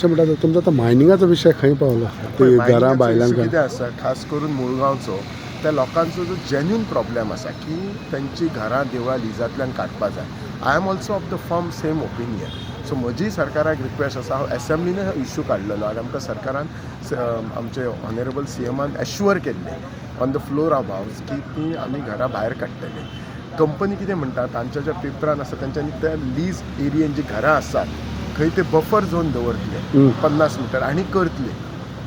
म्हणटा तुमचा तो मायनिंगाचो विषय खंय पावलो ते घरां बायलांक कितें आसा खास करून मुळगांवचो त्या लोकांचो जो जेन्युन प्रॉब्लेम आसा की तेंची घरां देवळां लिजांतल्यान काडपा जाय. I am also of the firm same opinion. So म्हजी सरकाराक रिक्वेस्ट आसा, हांव एसेंब्लीन हो इश्यू काडलेलो आनी आमकां सरकारान आमचे ऑनरेबल CMान एश्युअर केल्ले ऑन द फ्लोर ऑफ हावस की ती आमी घरां भायर काडटले. कंपनी कितें म्हणटा तांच्या ज्या पेपरान आसा तेंच्यांनी त्या लीज एरियेन जी घरां आसात खंय ते बफर झोन दवरतले 50 मिटर आनी करतले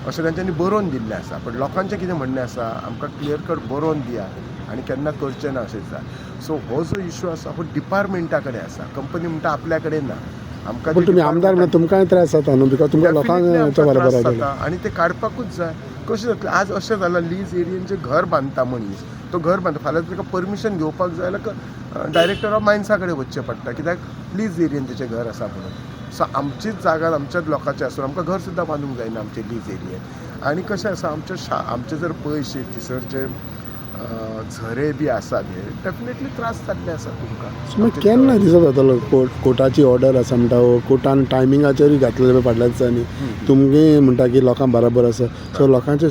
अशें तांच्यांनी बरोवन दिल्लें आसा. पण लोकांचें कितें म्हणणें आसा, आमकां क्लियर कट बरोवन दिया आनी केन्ना करचें ना अशें जाय. सो हो जो इश्यू आसा हो डिपार्टमेंटा कडेन आसा. कंपनी म्हणटा आपल्या कडेन ना. आमकां पण तुमी आमदार म्हणून तुमकांय त्रास जाता न्हू, बिकॉज तुमकां लोकांक बरोबर जाता आनी ते काडपाकूच जाय. कशें जातलें आज अशें जालां लीज एरियेन जे घर बांदता मनीस तो घर बांदता फाल्यां ताका परमिशन घेवपाक जाय जाल्यार डायरेक्टर ऑफ मायन्सा कडेन वचचें पडटा कित्याक लीज एरियेन तेचें घर आसा म्हणून. सो आमचीच जागा आमच्याच लोकांचें आसून आमकां घर सुद्दां बांदूंक जायना आमचे लीज एरियेन. आनी कशें आसा आमचे जर पयशे थिसर जे झरे बी आसात हे डेफिनेटली त्रास जाल्ले आसा तुमकां. मागीर केन्ना दिसत जातलो कोर्टाची ऑर्डर आसा म्हणटा कोर्टान टायमिंगाचेरूय घातलेले फाटल्या दिसांनी तुमगे म्हणटा की लोकांक बराबर आसा. सो लोकांचे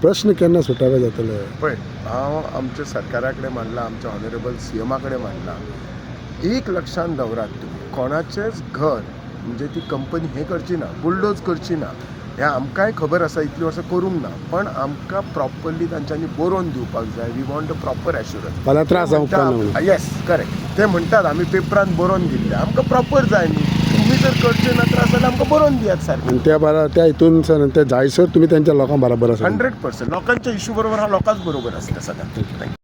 प्रश्न केन्ना सुटावे जातले? पळय हांव आमच्या सरकारा कडेन मांडलां, आमच्या ऑनरेबल CMा कडेन मांडलां. एक लक्षांत दवरात तुमी, कोणाचेंच घर म्हणजे ती कंपनी हें करची ना, बुलडोज करची ना. हें आमकांय खबर आसा, इतलीं वर्सां करूंक ना. पण आमकां प्रॉपरली तांच्यांनी बरोवन दिवपाक जाय. We want a proper assurance. फाल्यां त्रास जावंक ना. Yes correct. ते म्हणटात आमी पेपरान बरोवन दिल्ले, आमकां प्रॉपर जाय न्ही. तुमी जर करचे ना त्रास जाल्यार आमकां बरोवन दियात सारकें. आनी त्या हितून ते जायसर तुमी तेंच्या लोकांक बराबर आसा. 100% लोकांच्या इश्यू बरोबर हांव लोकांच बरोबर आसता सदांच.